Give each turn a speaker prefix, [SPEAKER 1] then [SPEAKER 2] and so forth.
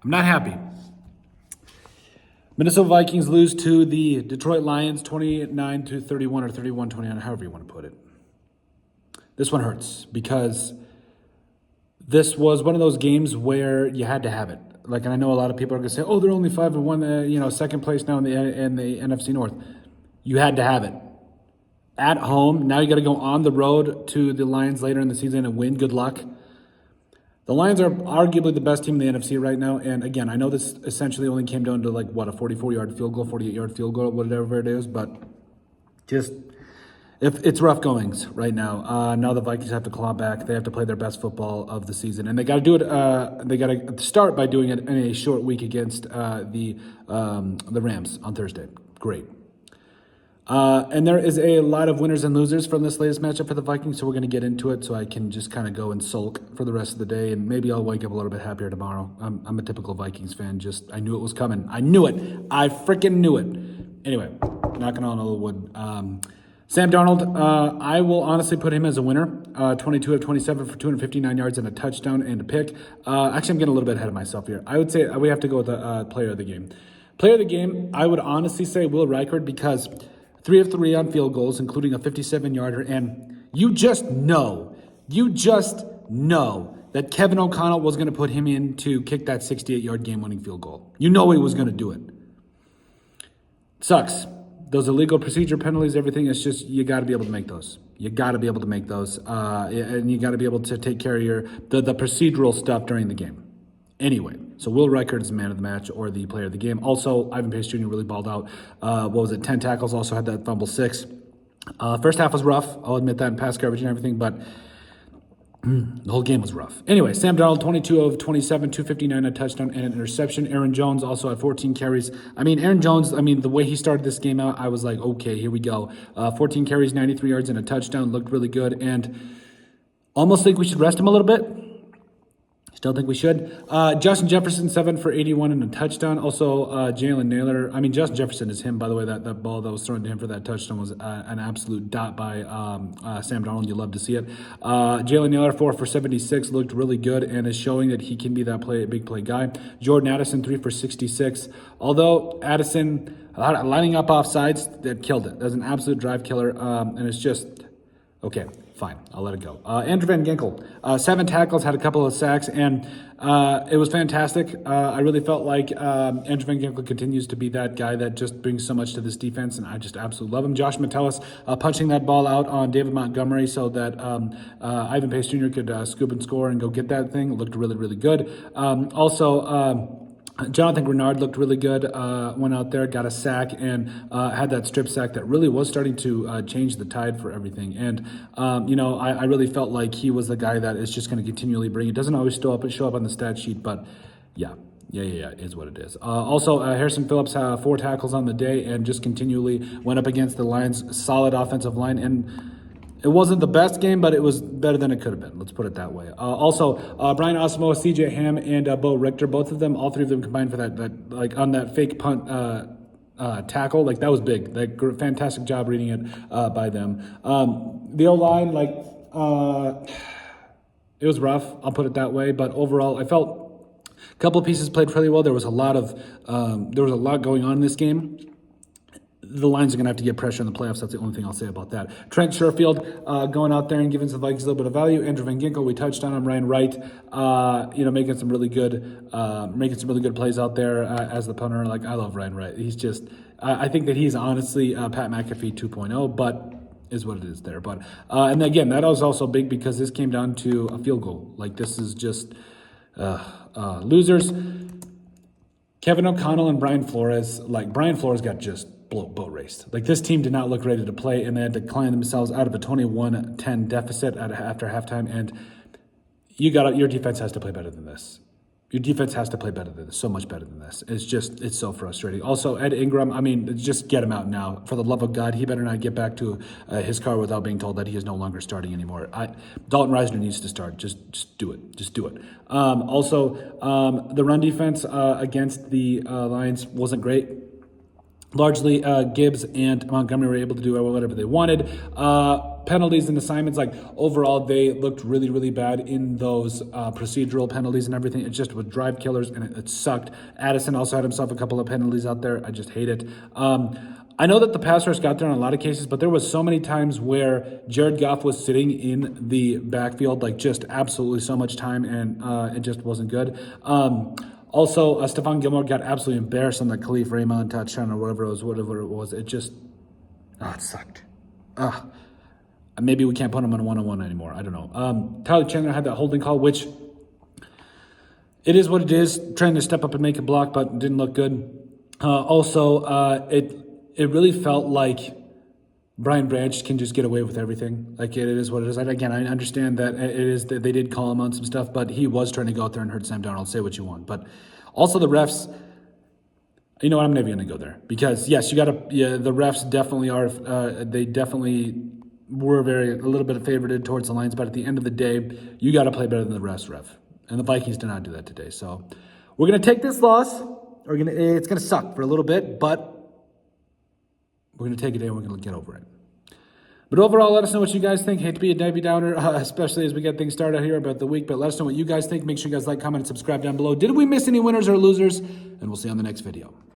[SPEAKER 1] I'm not happy. Minnesota Vikings lose to the Detroit Lions 29-31 or 31-29, however you want to put it. This one hurts because this was one of those games where you had to have it. Like, and I know a lot of people are going to say, "Oh, they're only 5-1, second place now in the NFC North." You had to have it at home. Now you got to go on the road to the Lions later in the season and win. Good luck. The Lions are arguably the best team in the NFC right now. And again, I know this essentially only came down to a 44-yard field goal, 48-yard field goal, whatever it is. But just, if it's rough goings right now. Now the Vikings have to claw back. They have to play their best football of the season. And they got to do it. They got to start by doing it in a short week against the Rams on Thursday. Great. And there is a lot of winners and losers from this latest matchup for the Vikings, so we're going to get into it so I can just kind of go and sulk for the rest of the day, and maybe I'll wake up a little bit happier tomorrow. I'm a typical Vikings fan. I knew it was coming. I knew it. I freaking knew it. Anyway, knocking on all the wood. Sam Darnold, I will honestly put him as a winner. 22 of 27 for 259 yards and a touchdown and a pick. Actually, I'm getting a little bit ahead of myself here. I would say we have to go with the player of the game. Player of the game, I would honestly say Will Reichard, because 3 of 3 on field goals, including a 57-yarder. And you just know that Kevin O'Connell was going to put him in to kick that 68-yard game-winning field goal. You know he was going to do it. Sucks. Those illegal procedure penalties, everything, it's just, you got to be able to make those. You got to be able to make those. And you got to be able to take care of the procedural stuff during the game. Anyway, so Will Reichard is the man of the match or the player of the game. Also, Ivan Pace Jr. really balled out. 10 tackles, also had that fumble 6. First half was rough. I'll admit that in pass coverage and everything, but the whole game was rough. Anyway, Sam Darnold, 22 of 27, 259, a touchdown and an interception. Aaron Jones also had 14 carries. Aaron Jones, the way he started this game out, I was like, okay, here we go. 14 carries, 93 yards and a touchdown, looked really good, and almost think we should rest him a little bit. Still think we should. Justin Jefferson, 7 for 81 and a touchdown. Also, Jalen Naylor. Justin Jefferson is him, by the way. That ball that was thrown to him for that touchdown was an absolute dot by Sam Darnold. You love to see it. Jalen Naylor, 4 for 76, looked really good and is showing that he can be that big play guy. Jordan Addison, 3 for 66. Although Addison, lining up off sides, that killed it. That was an absolute drive killer, and it's just, okay. Fine, I'll let it go. Andrew Van Ginkel, 7 tackles, had a couple of sacks, and it was fantastic. I really felt like Andrew Van Ginkel continues to be that guy that just brings so much to this defense, and I just absolutely love him. Josh Metellus punching that ball out on David Montgomery so that Ivan Pace Jr. could scoop and score and go get that thing. It looked really, really good. Jonathan Grenard looked really good, went out there, got a sack, and had that strip sack that really was starting to change the tide for everything. And, I really felt like he was the guy that is just going to continually bring it. Doesn't always show up on the stat sheet, but yeah, is what it is. Also, Harrison Phillips had 4 tackles on the day and just continually went up against the Lions' solid offensive line. And it wasn't the best game, but it was better than it could have been. Let's put it that way. Brian Asamoah, C.J. Ham, and Bo Richter, both of them, all 3 of them combined for that like on that fake punt tackle. Like, that was big. Fantastic job reading it by them. The O-line, it was rough. I'll put it that way. But overall, I felt a couple of pieces played really well. There was a lot going on in this game. The Lions are going to have to get pressure in the playoffs. That's the only thing I'll say about that. Trent Sherfield going out there and giving the Vikings a little bit of value. Andrew Van Ginkel, we touched on him. Ryan Wright, making some really good plays out there as the punter. Like, I love Ryan Wright. He's just, I think that he's honestly Pat McAfee 2.0, but is what it is there. But and again, that was also big because this came down to a field goal. Like, this is just losers. Kevin O'Connell and Brian Flores. Like, Brian Flores got just boat raced. Like, this team did not look ready to play, and they had to climb themselves out of a 21-10 deficit after halftime. And your defense has to play better than this. Your defense has to play better than this, so much better than this. It's so frustrating. Also, Ed Ingram, just get him out now. For the love of God, he better not get back to his car without being told that he is no longer starting anymore. Dalton Reisner needs to start. Just do it. Just do it. The run defense against the Lions wasn't great. largely Gibbs and Montgomery were able to do whatever they wanted. Penalties and assignments, like overall, they looked really, really bad in those procedural penalties and everything. It just was drive killers, and it sucked. Addison also had himself a couple of penalties out there. I just hate it. I know that the pass rush got there in a lot of cases, but there was so many times where Jared Goff was sitting in the backfield, like just absolutely so much time, and it just wasn't good. Also, Stephon Gilmore got absolutely embarrassed on the Khalif Raymond touchdown or whatever it was. It just, it sucked. Maybe we can't put him on one-on-one anymore. I don't know. Tyler Chandler had that holding call, which it is what it is. Trying to step up and make a block, but didn't look good. It really felt like Brian Branch can just get away with everything. Like, it is what it is. And again, I understand that it is that they did call him on some stuff, but he was trying to go out there and hurt Sam Darnold. Say what you want, but also the refs. You know what? I'm never going to go there because yes, the refs definitely are. They definitely were a little bit favorited towards the Lions, but at the end of the day, you got to play better than the ref. And the Vikings did not do that today. So we're going to take this loss. It's going to suck for a little bit, but we're going to take it in and we're going to get over it. But overall, let us know what you guys think. Hate to be a Debbie Downer, especially as we get things started here about the week. But let us know what you guys think. Make sure you guys like, comment, and subscribe down below. Did we miss any winners or losers? And we'll see you on the next video.